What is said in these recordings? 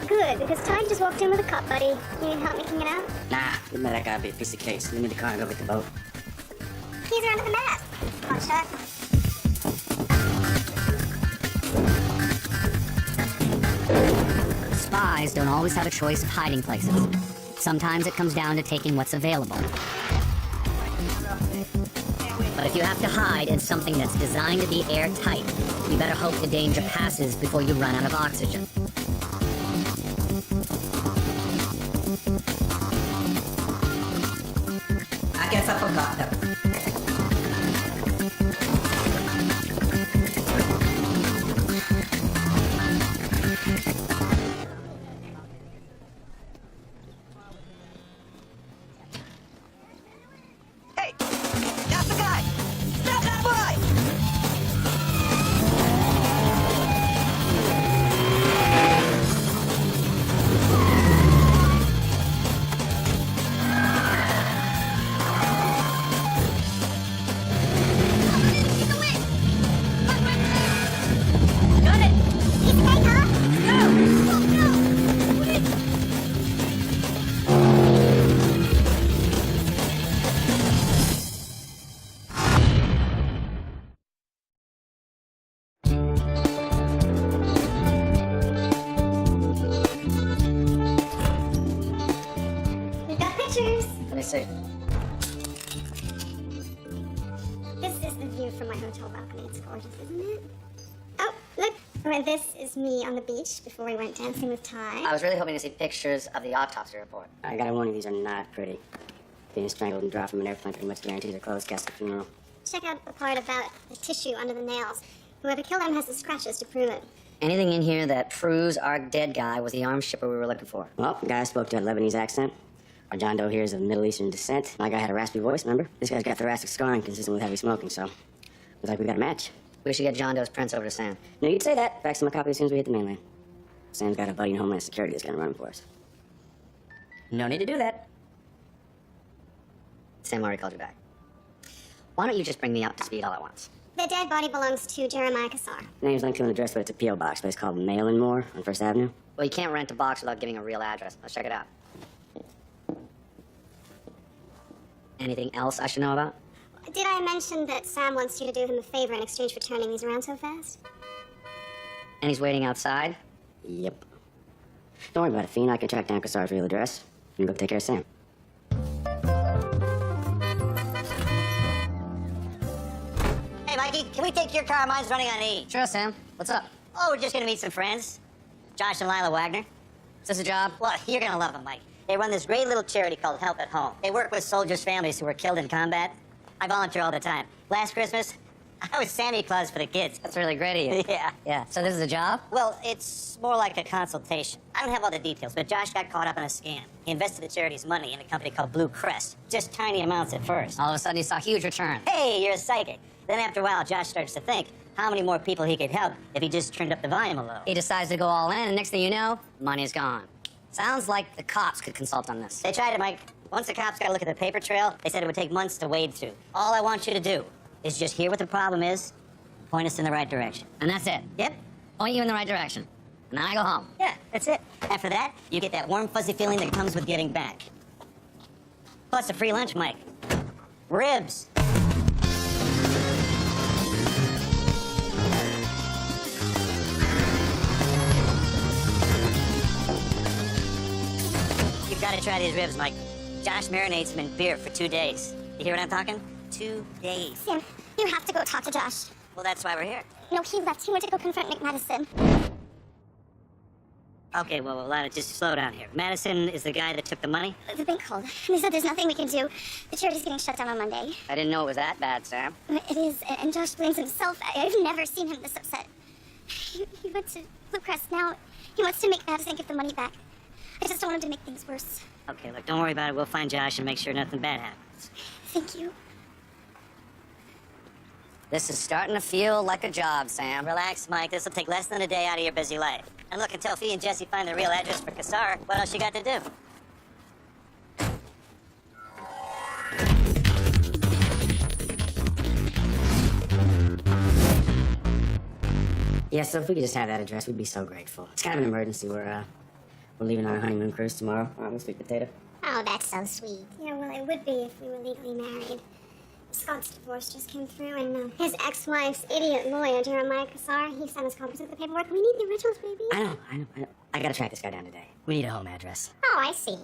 Good, because Ty just walked in with a cop buddy. You need help making it out? Nah, you let that guy be a piece of case. Leave me the car and go get the boat. He's around the map. Come on, Chuck. Spies don't always have a choice of hiding places. Sometimes it comes down to taking what's available. But if you have to hide in something that's designed to be airtight, you better hope the danger passes before you run out of oxygen. I guess I forgot them. Hey! That's the guy! Stop that boy! Got it! He's okay, huh? Go! We've got pictures. Let me see. This is the view from my hotel balcony. It's gorgeous, isn't it? Oh, look. Well, this is me on the beach before we went dancing with Ty. I was really hoping to see pictures of the autopsy report. I gotta warn you, these are not pretty. Being strangled and dropped from an airplane pretty much guarantees a closed casket funeral. Check out the part about the tissue under the nails. Whoever killed him has the scratches to prove it. Anything in here that proves our dead guy was the armed shipper we were looking for? Well, the guy I spoke to had a Lebanese accent. Our John Doe here is of Middle Eastern descent. My guy had a raspy voice, remember? This guy's got thoracic scarring consistent with heavy smoking, so looks like we got a match. We should get John Doe's prints over to Sam. No, you'd say that. Fax him a copy as soon as we hit the mainland. Sam's got a buddy in Homeland Security that's gonna run him for us. No need to do that. Sam already called you back. Why don't you just bring me up to speed all at once? The dead body belongs to Jeremiah Kassar. Name's linked to an address, but it's a P.O. box, place called Mail and More on First Avenue. Well, you can't rent a box without giving a real address. Let's check it out. Anything else I should know about? Did I mention that Sam wants you to do him a favor in exchange for turning these around so fast? And he's waiting outside? Yep. Don't worry about it, Fiend. I can track down Kassar's real address. You can go take care of Sam. Hey, Mikey, can we take your car? Mine's running on E. Sure, Sam. What's up? Oh, we're just gonna meet some friends. Josh and Lila Wagner. Is this a job? Well, you're gonna love them, Mike. They run this great little charity called Help at Home. They work with soldiers' families who were killed in combat. I volunteer all the time. Last Christmas, I was Santa Claus for the kids. That's really great of you. Yeah. Yeah, so this is a job? Well, it's more like a consultation. I don't have all the details, but Josh got caught up in a scam. He invested the charity's money in a company called Blue Crest. Just tiny amounts at first. All of a sudden, you saw huge return. Hey, you're a psychic. Then after a while, Josh starts to think how many more people he could help if he just turned up the volume a little. He decides to go all in, and next thing you know, money's gone. Sounds like the cops could consult on this. They tried it, Mike. Once the cops got a look at the paper trail, they said it would take months to wade through. All I want you to do is just hear what the problem is, point us in the right direction. And that's it. Yep. Point you in the right direction. And then I go home. Yeah, that's it. After that, you get that warm, fuzzy feeling that comes with getting back. Plus a free lunch, Mike. Ribs. You've got to try these ribs, Mike. Josh marinates them in beer for 2 days. You hear what I'm talking? 2 days. Sam, you have to go talk to Josh. Well, that's why we're here. No, he left. He went to go confront Nick Madison. Okay, well, Lana, just slow down here. Madison is the guy that took the money? The bank called. They said there's nothing we can do. The charity's getting shut down on Monday. I didn't know it was that bad, Sam. It is, and Josh blames himself. I've never seen him this upset. He went to Blue Crest. Now he wants to make Madison give the money back. I just don't want him to make things worse. Okay, look, don't worry about it. We'll find Josh and make sure nothing bad happens. Thank you. This is starting to feel like a job, Sam. Relax, Mike. This will take less than a day out of your busy life. And look, until Fee and Jesse find the real address for Kassar, what else you got to do? Yeah, so if we could just have that address, we'd be so grateful. It's kind of an emergency. We're We're leaving on a honeymoon cruise tomorrow. With sweet potato. Oh, that's so sweet. Yeah, well, it would be if we were legally married. Scott's divorce just came through, and his ex-wife's idiot lawyer, Jeremiah Cassar, he sent us copies of the paperwork. We need the originals, baby. I know. I gotta track this guy down today. We need a home address. Oh, I see.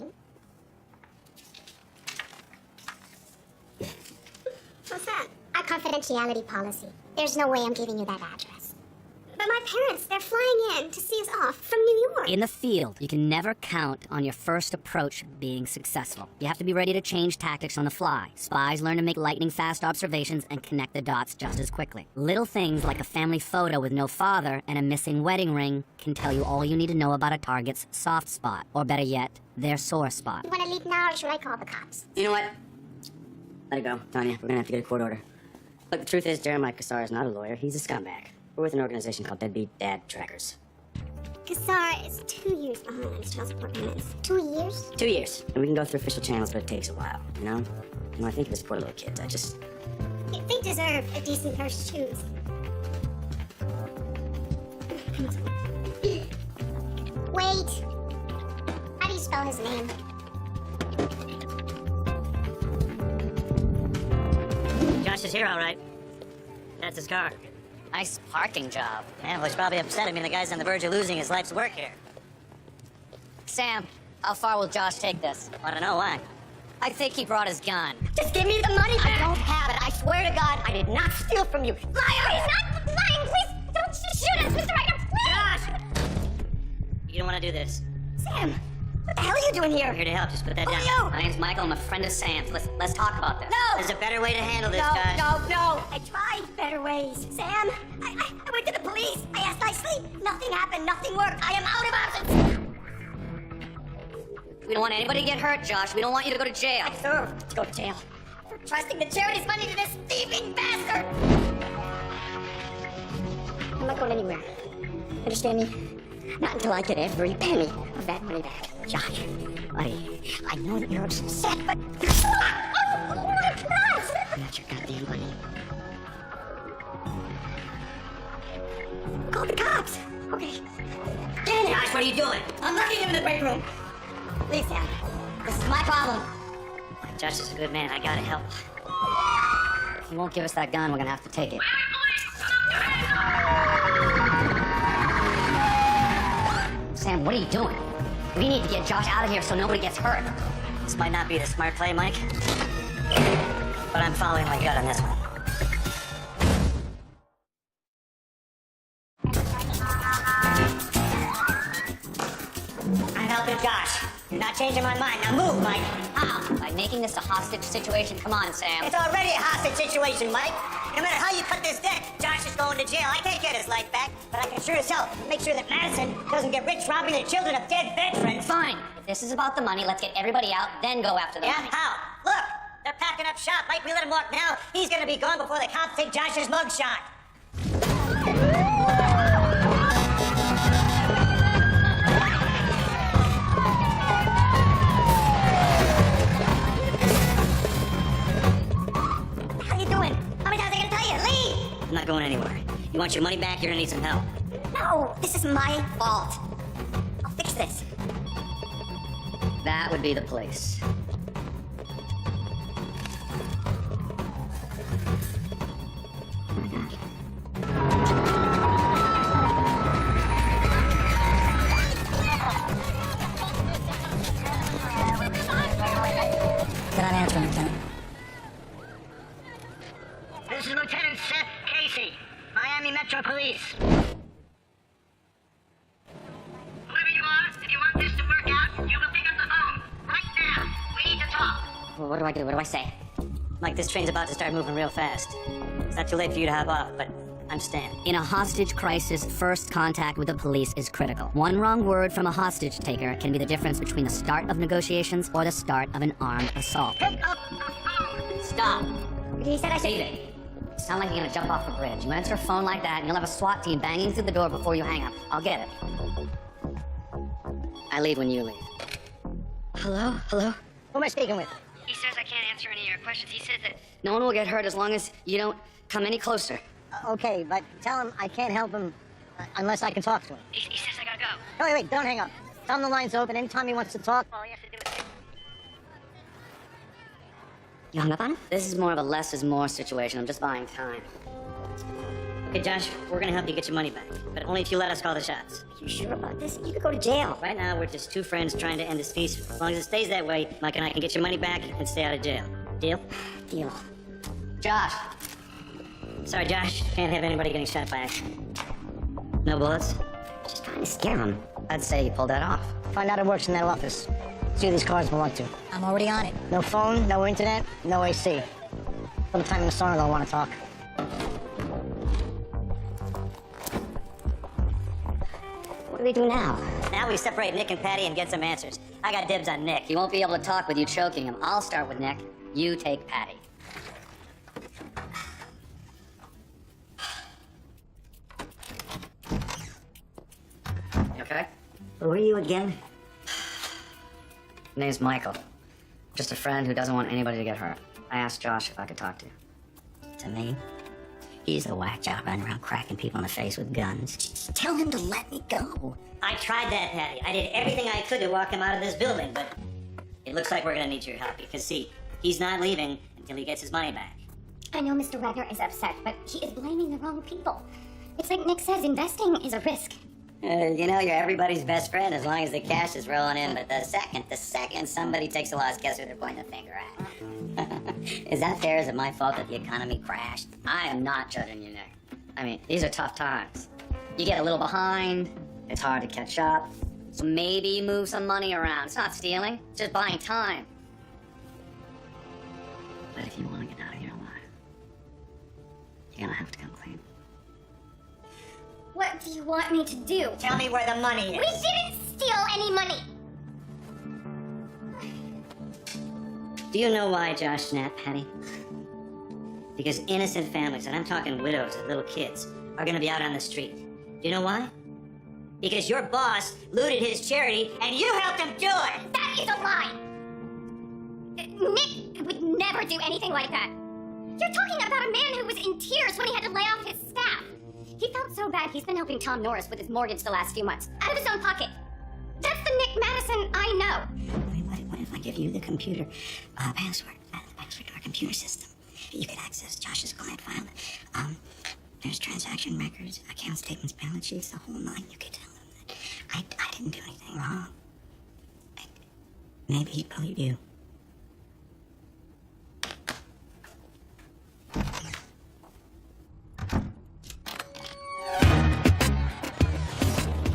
What's that? Our confidentiality policy. There's no way I'm giving you that address. But my parents, they're flying in to see us off from New York. In the field, you can never count on your first approach being successful. You have to be ready to change tactics on the fly. Spies learn to make lightning-fast observations and connect the dots just as quickly. Little things like a family photo with no father and a missing wedding ring can tell you all you need to know about a target's soft spot, or better yet, their sore spot. You want to leave now, or should I call the cops? You know what? Let it go, Tanya. We're gonna have to get a court order. Look, the truth is, Jeremiah Cassar is not a lawyer. He's a scumbag. We're with an organization called Deadbeat Dad Trackers. Cassar is 2 years behind on his child support payments. 2 years? 2 years. And we can go through official channels, but it takes a while, you know? I think of his poor little kids. They deserve a decent pair of shoes. Wait. How do you spell his name? Josh is here, all right. That's his car. Nice parking job. Yeah, well, he's probably upset. I mean, the guy's on the verge of losing his life's work here. Sam, how far will Josh take this? I don't know why. I think he brought his gun. Just give me the money back. I don't have it. I swear to God, I did not steal from you. Liar! He's not lying! Please don't shoot us, Mr. Ryder! Josh! You don't want to do this. Sam, what the hell are you doing here? I'm here to help. Just put that Who down. are you? My name's Michael. I'm a friend of Sam's. Let's talk about this. No! There's a better way to handle this, Josh. No. I tried better ways. Sam, I went to the police. I asked nicely. Nothing happened. Nothing worked. I am out of options. We don't want anybody to get hurt, Josh. We don't want you to go to jail. I deserve to go to jail for trusting the charity's money to this thieving bastard. I'm not going anywhere. Understand me? Not until I get every penny of that money back. Josh, buddy, I know that you're upset, but... Oh my God! That's your goddamn money. Call the cops. Okay. Get in there. Josh, what are you doing? I'm locking him in the break room. Please, Sam. This is my problem. Josh is a good man. I gotta help. If you won't give us that gun, we're gonna have to take it. Sam, what are you doing? We need to get Josh out of here so nobody gets hurt. This might not be the smart play, Mike. But I'm following my gut on this one. I'm helping Josh. You're not changing my mind. Now move, Mike. How? By making this a hostage situation. Come on, Sam. It's already a hostage situation, Mike. No matter how you cut this deck, Josh is going to jail. I can't get his life back, but I can sure as hell make sure that Madison doesn't get rich robbing the children of dead veterans. Fine. If this is about the money, let's get everybody out, then go after the Yeah? money. How? Look, they're packing up shop. Mike, we let him walk now. He's gonna be gone before the cops take Josh's mugshot. How you doing? How many times am I gonna tell you? Leave! I'm not going anywhere. You want your money back, you're gonna need some help. No, this is my fault. I'll fix this. That would be the place. Get on answering, Lieutenant. This is Lieutenant Seth Casey, Miami Metro Police. Whoever you are, if you want this to work out, you will pick up the phone. Right now. We need to talk. Well, what do I do? What do I say? Mike, this train's about to start moving real fast. It's not too late for you to hop off, but I'm staying. In a hostage crisis, first contact with the police is critical. One wrong word from a hostage taker can be the difference between the start of negotiations or the start of an armed assault. Pick up the phone. Stop. He said I should... David, you sound like you're gonna jump off a bridge. You answer a phone like that, and you'll have a SWAT team banging through the door before you hang up. I'll get it. I leave when you leave. Hello? Hello? Who am I speaking with? He says I can't answer any of your questions. He says that no one will get hurt as long as you don't come any closer. Okay, but tell him I can't help him unless I can talk to him. He says I gotta go. Oh, wait, don't hang up. Tell him the line's open. Anytime he wants to talk, all you have to do is... You hung up on him? This is more of a less is more situation. I'm just buying time. Hey, Josh, we're gonna help you get your money back, but only if you let us call the shots. You sure about this? You could go to jail. Right now, we're just two friends trying to end this feast. As long as it stays that way, Mike and I can get your money back and stay out of jail. Deal? Deal. Josh! Sorry, Josh. Can't have anybody getting shot by accident. No bullets? Just trying to scare him. I'd say you pulled that off. Find out who works in that office. See who these cars belong to. I'm already on it. No phone, no internet, no AC. Sometime in the summer they'll want to talk. What do we do now? Now we separate Nick and Patty and get some answers. I got dibs on Nick. He won't be able to talk with you choking him. I'll start with Nick. You take Patty. You okay? Who are you again? Name's Michael. Just a friend who doesn't want anybody to get hurt. I asked Josh if I could talk to you. To me? He's the whack job running around cracking people in the face with guns. Just tell him to let me go. I tried that, Patty. I did everything I could to walk him out of this building, but it looks like we're gonna need your help because, see, he's not leaving until he gets his money back. I know Mr. Wagner is upset, but he is blaming the wrong people. It's like Nick says, investing is a risk. You know, you're everybody's best friend as long as the cash is rolling in, but the second somebody takes a loss, guess who they're pointing the finger at? Is that fair? Is it my fault that the economy crashed? I am not judging you, Nick. I mean, these are tough times. You get a little behind, it's hard to catch up. So maybe you move some money around. It's not stealing, it's just buying time. But if you want to get out of here alive, you're gonna have to come clean. What do you want me to do? Tell me where the money We is. didn't steal any money! Do you know why Josh snapped, Patty? Because innocent families, and I'm talking widows and little kids, are gonna be out on the street. Do you know why? Because your boss looted his charity and you helped him do it! That is a lie! Nick would never do anything like that. You're talking about a man who was in tears when he had to lay off his staff. He felt so bad he's been helping Tom Norris with his mortgage the last few months, out of his own pocket. That's the Nick Madison I know. What if I give you the computer password? The password to our computer system. You can access Josh's client file. There's transaction records, account statements, balance sheets, the whole nine. You could tell him that I didn't do anything wrong. Maybe he'd believe you.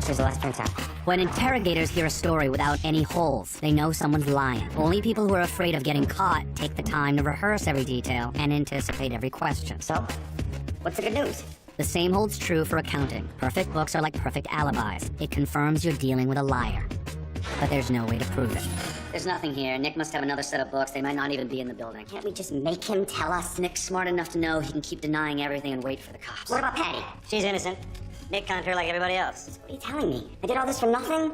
Here's the last printout. When interrogators hear a story without any holes, they know someone's lying. Only people who are afraid of getting caught take the time to rehearse every detail and anticipate every question. So, what's the good news? The same holds true for accounting. Perfect books are like perfect alibis. It confirms you're dealing with a liar. But there's no way to prove it. There's nothing here. Nick must have another set of books. They might not even be in the building. Can't we just make him tell us? Nick's smart enough to know he can keep denying everything and wait for the cops. What about Patty? She's innocent. Nick conned her like everybody else. What are you telling me? I did all this for nothing?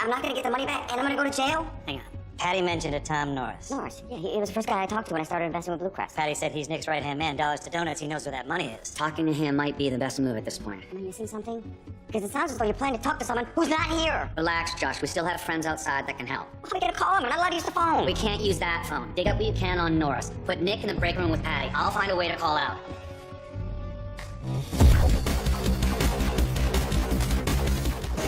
I'm not gonna get the money back and I'm gonna go to jail? Hang on. Patty mentioned a Tom Norris. Norris. Yeah, he was the first guy I talked to when I started investing with Blue Crest. Patty said he's Nick's right-hand man. Dollars to donuts, he knows where that money is. Talking to him might be the best move at this point. Am I missing something? Because it sounds as though you're planning to talk to someone who's not here. Relax, Josh. We still have friends outside that can help. How are we gonna call him? We're not allowed to use the phone. We can't use that phone. Dig up what you can on Norris. Put Nick in the break room with Patty. I'll find a way to call out.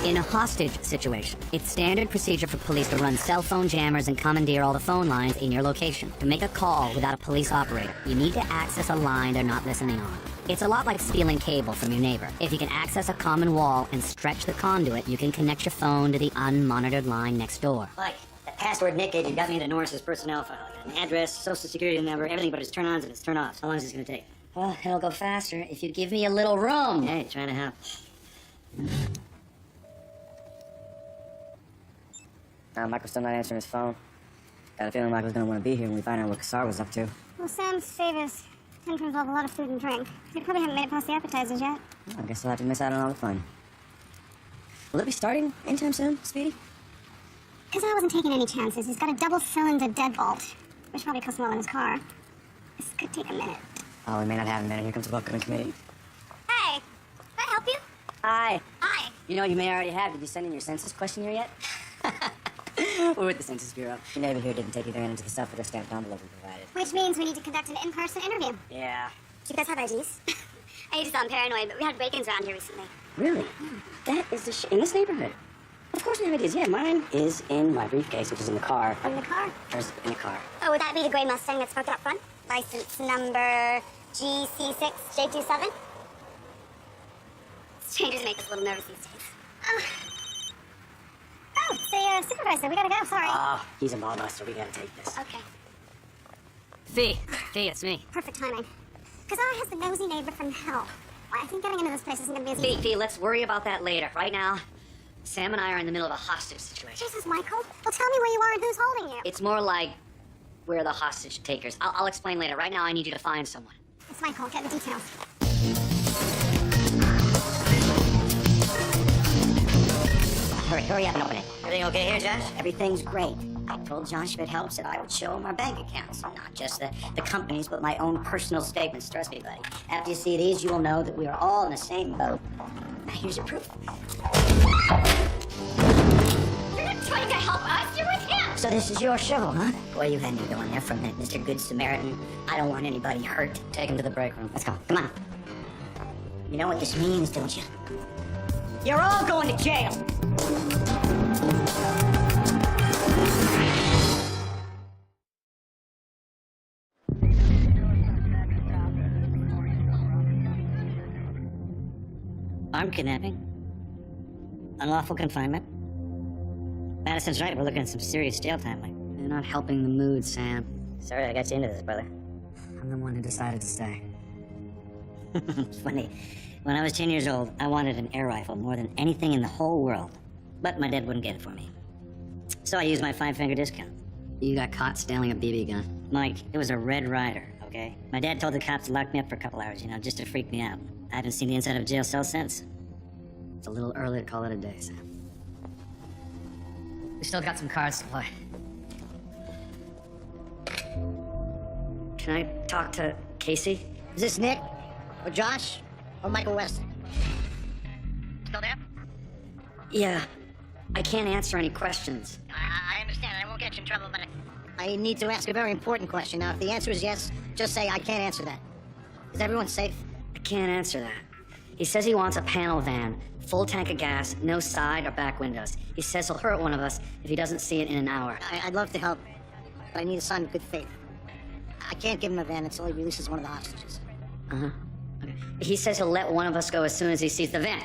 In a hostage situation, it's standard procedure for police to run cell phone jammers and commandeer all the phone lines in your location. To make a call without a police operator, you need to access a line they're not listening on. It's a lot like stealing cable from your neighbor. If you can access a common wall and stretch the conduit, you can connect your phone to the unmonitored line next door. Mike, the password Nick gave you got me into Norris's personnel file. I got an address, social security number, everything but his turn-ons and his turn-offs. How long is this gonna take? Well, it'll go faster if you give me a little room. Hey, trying to help. Michael's still not answering his phone. Got a feeling Michael's gonna want to be here when we find out what Kassar was up to. Well, Sam's favors tend to involve a lot of food and drink. They probably haven't made it past the appetizers yet. I guess I'll have to miss out on all the fun. Will it be starting anytime soon, Speedy? Kassar wasn't taking any chances. He's got a double-cylinder deadbolt, which probably costs more than his car. This could take a minute. Oh, we may not have a minute. Here comes the welcoming committee. Hey, can I help you? Hi. Hi. You know, you may already have. Did you send in your census questionnaire yet? We're with the Census Bureau. The neighbor here didn't take you there into the stuff with a stamped envelope we provided. Which means we need to conduct an in-person interview. Yeah. Do you guys have IDs? I just sound paranoid, but we had break-ins around here recently. Really? That is the in this neighborhood? Of course we have ideas. Yeah, mine is in my briefcase, which is in the car. In the car? Hers in the car. Oh, would that be the gray Mustang that's parked out front? License number GC6J27? Strangers make us a little nervous these days. Oh, it's the supervisor. We gotta go. Sorry. Oh, he's a ball buster. We gotta take this. Okay. Fee, it's me. Perfect timing. Kazar has the nosy neighbor from hell. Well, I think getting into this place isn't gonna be as easy. Fee, let's worry about that later. Right now, Sam and I are in the middle of a hostage situation. Jesus, Michael. Well, tell me where you are and who's holding you. It's more like we're the hostage takers. I'll explain later. Right now, I need you to find someone. It's Michael. Get the details. Hurry up and open it. Everything okay here, Josh? Everything's great. I told Josh if it helps that I would show him our bank accounts. Not just the company's, but my own personal statements. Trust me, buddy. After you see these, you will know that we are all in the same boat. Now, here's your proof. You're not trying to help us. You're with him. So this is your show, huh? Boy, you had me going there for a minute, Mr. Good Samaritan. I don't want anybody hurt. Take him to the break room. Let's go. Come on. You know what this means, don't you? You're all going to jail. Armed kidnapping. Unlawful confinement. Madison's right, we're looking at some serious jail time. You're not helping the mood, Sam. Sorry I got you into this, brother. I'm the one who decided to stay. It's funny. When I was 10 years old, I wanted an air rifle more than anything in the whole world. But my dad wouldn't get it for me. So I used my 5-finger discount. You got caught stealing a BB gun. Mike, it was a Red Ryder, okay? My dad told the cops to lock me up for a couple hours, just to freak me out. I haven't seen the inside of a jail cell since. It's a little early to call it a day, Sam. We still got some cards to play. Can I talk to Casey? Is this Nick? Or Josh? Or Michael Weston? Still there? Yeah. I can't answer any questions. I understand. I won't get you in trouble, but I need to ask a very important question. Now, if the answer is yes, just say I can't answer that. Is everyone safe? I can't answer that. He says he wants a panel van, full tank of gas, no side or back windows. He says he'll hurt one of us if he doesn't see it in an hour. I'd love to help, but I need a sign of good faith. I can't give him a van until he releases one of the hostages. Uh-huh. Okay. He says he'll let one of us go as soon as he sees the van.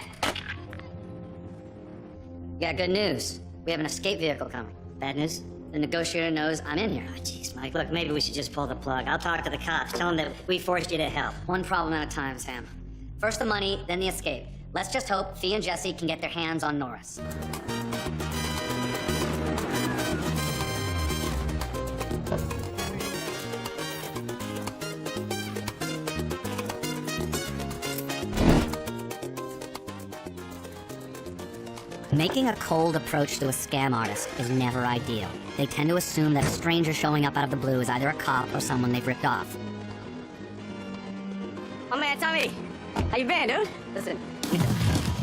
Got good news. We have an escape vehicle coming. Bad news? The negotiator knows I'm in here. Oh, jeez, Mike. Look, maybe we should just pull the plug. I'll talk to the cops. Tell them that we forced you to help. One problem at a time, Sam. First the money, then the escape. Let's just hope Fee and Jesse can get their hands on Norris. Making a cold approach to a scam artist is never ideal. They tend to assume that a stranger showing up out of the blue is either a cop or someone they've ripped off. Oh man, Tommy! How you been, dude? Listen.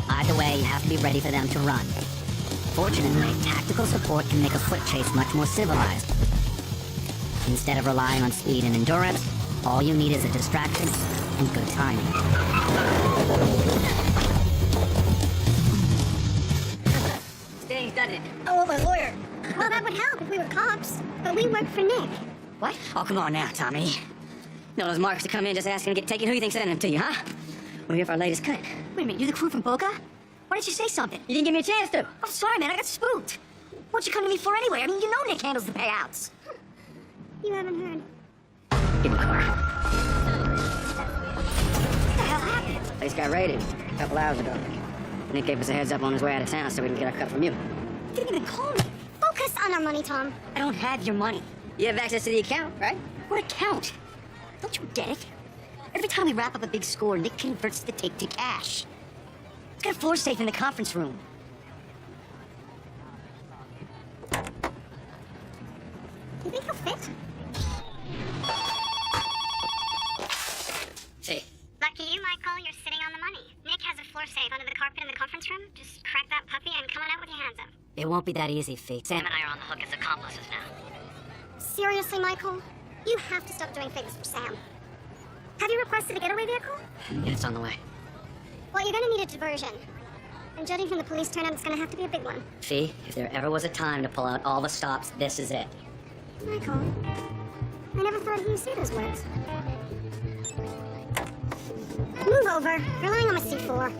Either way, you have to be ready for them to run. Fortunately, tactical support can make a foot chase much more civilized. Instead of relying on speed and endurance, all you need is a distraction and good timing. Staying stunned. Oh, my lawyer! Well, that would help if we were cops, but we work for Nick. What? Oh, come on now, Tommy. No, those marks to come in just asking to get taken. Who you think sent them to you, huh? We're here for our latest cut. Wait a minute, you're the crew from Boca? Why didn't you say something? You didn't give me a chance to. I'm sorry, man, I got spooked. What'd you come to me for anyway? I mean, you know Nick handles the payouts. You haven't heard. Give me a car. What the hell happened? Place got raided a couple hours ago. Nick gave us a heads up on his way out of town so we didn't get our cut from you. You didn't even call me. Focus on our money, Tom. I don't have your money. You have access to the account, right? What account? Don't you get it? Every time we wrap up a big score, Nick converts the tape to cash. He's got a floor safe in the conference room. You think he'll fit? See, Lucky you, Michael. You're sitting on the money. Nick has a floor safe under the carpet in the conference room. Just crack that puppy and come on out with your hands up. it won't be that easy, Fee. Sam and I are on the hook as accomplices now. Seriously, Michael? You have to stop doing favors for Sam. Have you requested a getaway vehicle? Yeah, it's on the way. Well, you're gonna need a diversion. And judging from the police turnout, it's gonna have to be a big one. Fee, if there ever was a time to pull out all the stops, this is it. Michael, I never thought you'd say those words. Move over. You're lying on my C4.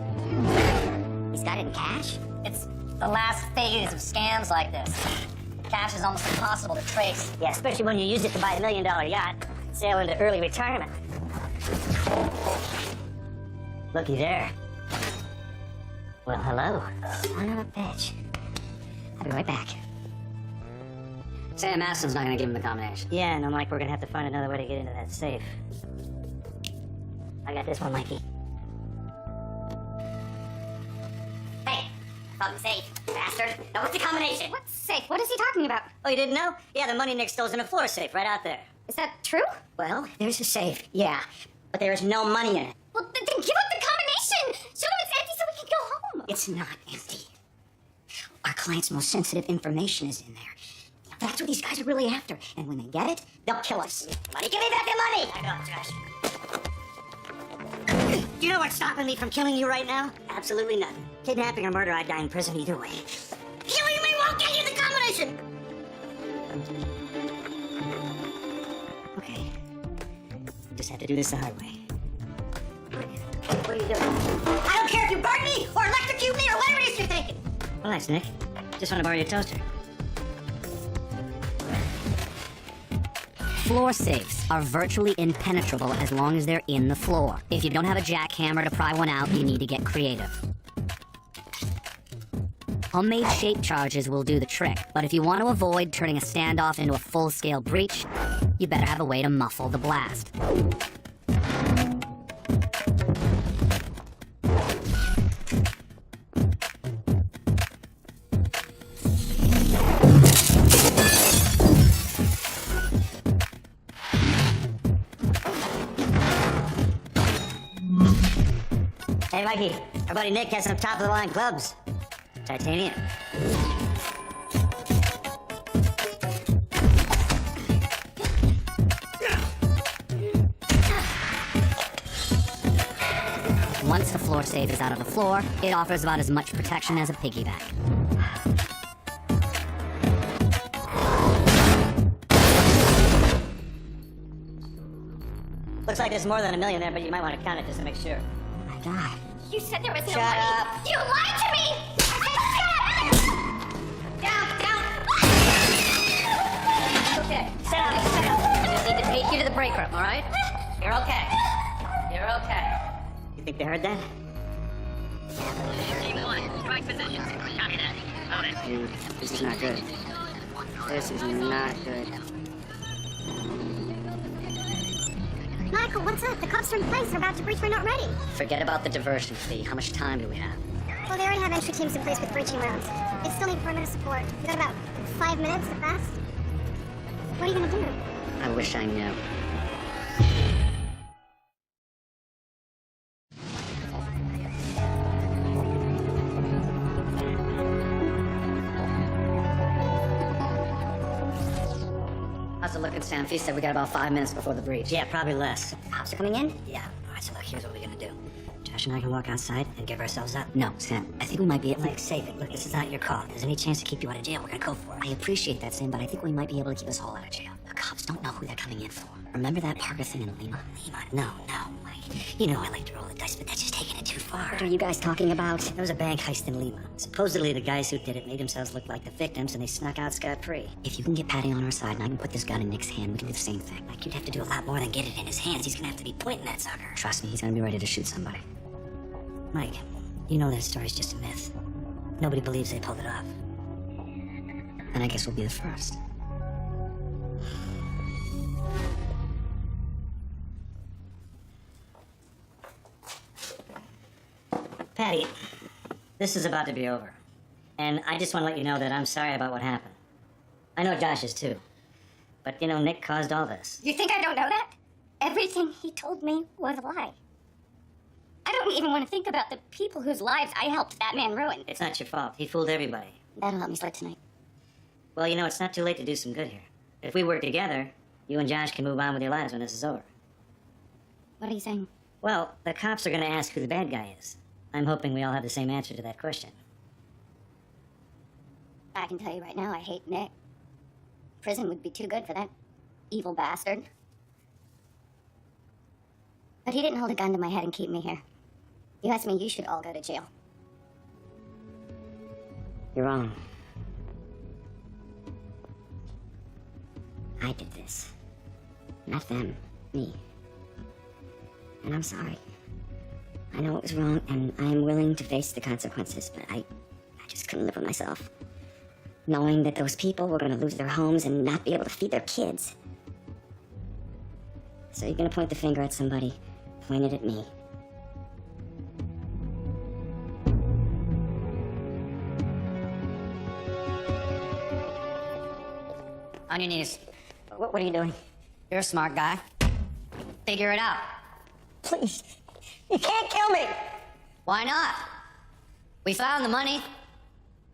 He's got it in cash? It's the last phase of scams like this. Cash is almost impossible to trace. Yeah, especially when you use it to buy $1 million yacht, sail into early retirement. Looky there. Well, hello. Son of a bitch. I'll be right back. Sam Madison's not gonna give him the combination. Yeah, no, Mike, we're gonna have to find another way to get into that safe. I got this one, Mikey. Hey, fucking safe, bastard. Now what's the combination? What's safe? What is he talking about? Oh, you didn't know? Yeah, the money Nick stole's in a floor safe right out there. Is that true? Well, there's a safe, yeah, but there is no money in it. Well, then give us the combination. Show him it's empty so we can go home. It's not empty. Our client's most sensitive information is in there. That's what these guys are really after. And when they get it, they'll kill us. Money, give me back the money! I know, Josh. Do you know what's stopping me from killing you right now? Absolutely nothing. Kidnapping or murder, I'd die in prison either way. Killing me won't get you the combination! Okay. Just have to do this the hard way. What are you doing? I don't care if you burn me or electrocute me or whatever it is you're thinking. Relax, Nick. Just want to borrow your toaster. Floor safes are virtually impenetrable as long as they're in the floor. If you don't have a jackhammer to pry one out, you need to get creative. Homemade shape charges will do the trick, but if you want to avoid turning a standoff into a full-scale breach, you better have a way to muffle the blast. Hey, Mikey, our buddy Nick has some top-of-the-line clubs. Titanium. Once the floor safe is out of the floor, it offers about as much protection as a piggyback. Looks like there's more than $1 million there, but you might want to count it just to make sure. My God. You said there was no Shut money. up. You lied to me. I said shut up. Down. Okay, sit down, sit down. I just need to take you to the break room, all right? You're okay. You're okay. You think they heard that? This is not good. This is not good. Michael, what's up? The cops are in place. They're about to breach. We're not ready. Forget about the diversion fee. How much time do we have? Well, they already have entry teams in place with breaching rounds. They still need perimeter support. We got about 5 minutes at best. What are you gonna do? I wish I knew. How's it looking, Sam? Fee said we got about 5 minutes before the breach. Yeah, probably less. Cops are coming in? Yeah. All right, so look, here's what we're gonna do. Josh and I can walk outside and give ourselves up. No, Sam. I think we might be able Like, save it. Look, this is not your call. If there's any chance to keep you out of jail, we're gonna go for it. I appreciate that, Sam, but I think we might be able to keep us all out of jail. The cops don't know who they're coming in for. Remember that Parker thing in Lima? Lima, no, Mike. You know I like to roll the dice, but that's just taking it too far. What are you guys talking about? There was a bank heist in Lima. Supposedly the guys who did it made themselves look like the victims and they snuck out scot-free. If you can get Patty on our side and I can put this gun in Nick's hand, we can do the same thing. Like, you'd have to do a lot more than get it in his hands. He's gonna have to be pointing that sucker. Trust me, he's gonna be ready to shoot somebody. Mike, you know that story's just a myth. Nobody believes they pulled it off. And I guess we'll be the first. Patty, this is about to be over. And I just want to let you know that I'm sorry about what happened. I know Josh is too. But, you know, Nick caused all this. You think I don't know that? Everything he told me was a lie. I don't even want to think about the people whose lives I helped that man ruin. It's not your fault. He fooled everybody. That'll help me sleep tonight. Well, you know, it's not too late to do some good here. If we work together, you and Josh can move on with your lives when this is over. What are you saying? Well, the cops are going to ask who the bad guy is. I'm hoping we all have the same answer to that question. I can tell you right now, I hate Nick. Prison would be too good for that evil bastard. But he didn't hold a gun to my head and keep me here. You asked me, you should all go to jail. You're wrong. I did this. Not them. Me. And I'm sorry. I know it was wrong, and I am willing to face the consequences, but I just couldn't live with myself. Knowing that those people were gonna lose their homes and not be able to feed their kids. So you're gonna point the finger at somebody, point it at me. On your knees. What are you doing? You're a smart guy. Figure it out. Please. You can't kill me! Why not? We found the money.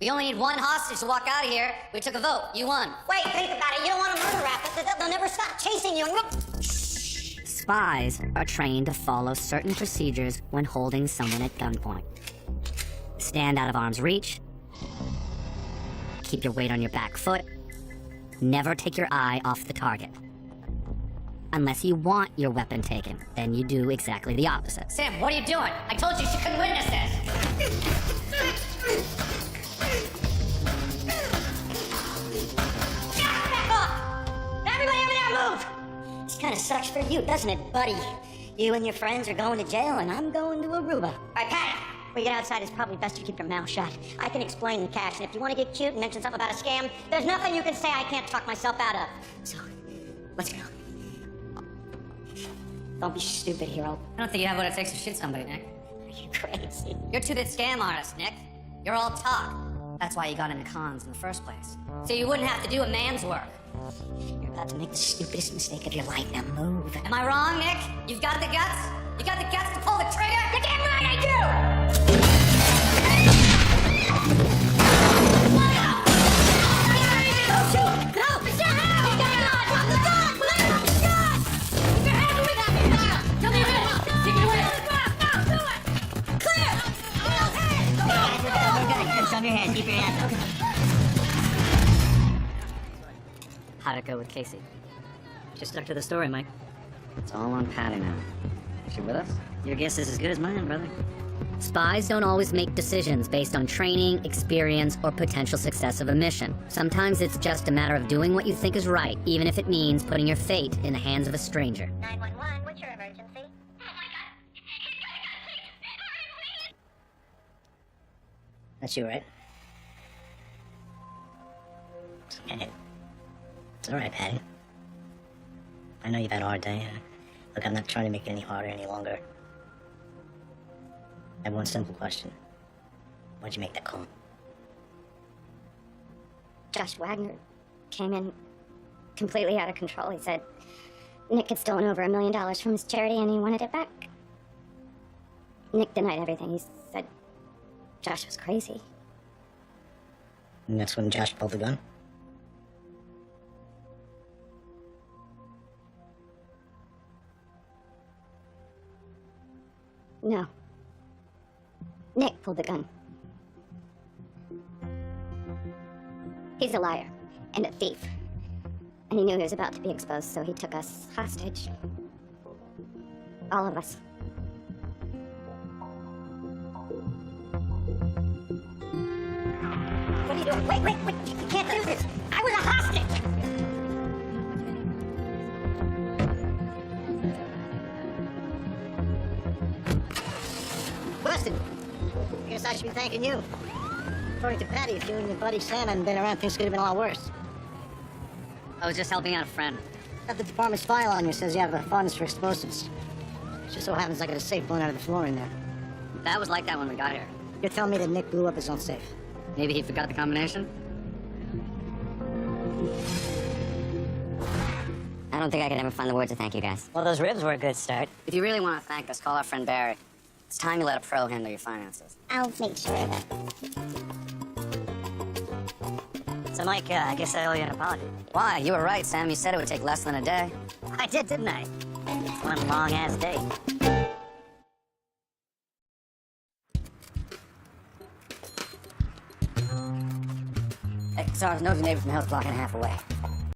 We only need one hostage to walk out of here. We took a vote. You won. Wait, think about it. You don't want a murder rap. They'll never stop chasing you. Spies are trained to follow certain procedures when holding someone at gunpoint. Stand out of arm's reach. Keep your weight on your back foot. Never take your eye off the target. Unless you want your weapon taken, then you do exactly the opposite. Sam, what are you doing? I told you she couldn't witness this. Everybody over there, move! This kind of sucks for you, doesn't it, buddy? You and your friends are going to jail, and I'm going to Aruba. All right, Pat, when you get outside, it's probably best you keep your mouth shut. I can explain the cash, and if you want to get cute and mention something about a scam, there's nothing you can say I can't talk myself out of. So, let's go. Don't be stupid, hero. I don't think you have what it takes to shoot somebody, Nick. Are you crazy? You're too big scam artist, Nick. You're all talk. That's why you got into cons in the first place. So you wouldn't have to do a man's work. You're about to make the stupidest mistake of your life. Now move. Am I wrong, Nick? You've got the guts? You got the guts to pull the trigger? You're damn right I do! Shove your hands, keep your hands. How'd it go with Casey? Just stuck to the story, Mike. It's all on Patty now. Is she with us? Your guess is as good as mine, brother. Spies don't always make decisions based on training, experience, or potential success of a mission. Sometimes it's just a matter of doing what you think is right, even if it means putting your fate in the hands of a stranger. 911, what's your emergency? That's you, right? Okay. It's all right, Patty. I know you've had a hard day. Look, I'm not trying to make it any harder any longer. I have one simple question. Why'd you make that call? Josh Wagner came in completely out of control. He said Nick had stolen over $1 million from his charity and he wanted it back. Nick denied everything. He said Josh was crazy. And that's when Josh pulled the gun? No. Nick pulled the gun. He's a liar and a thief. And he knew he was about to be exposed, so he took us hostage. All of us. What are you doing? Wait, you can't do this. I was a hostage. Busted! I guess I should be thanking you. According to Patty, if you and your buddy Sam hadn't been around, things could have been a lot worse. I was just helping out a friend. Got the department's file on you, says you have a fondness for explosives. It just so happens I got a safe blown out of the floor in there. That was like that when we got here. You're telling me that Nick blew up his own safe? Maybe he forgot the combination? I don't think I could ever find the words to thank you guys. Well, those ribs were a good start. If you really want to thank us, call our friend Barry. It's time you let a pro handle your finances. I'll make sure of it. So, Mike, I guess I owe you an apology. Why? You were right, Sam. You said it would take less than a day. I did, didn't I? It's one long-ass day. Hey, sorry, there's nosy neighbor from the house blocking half away.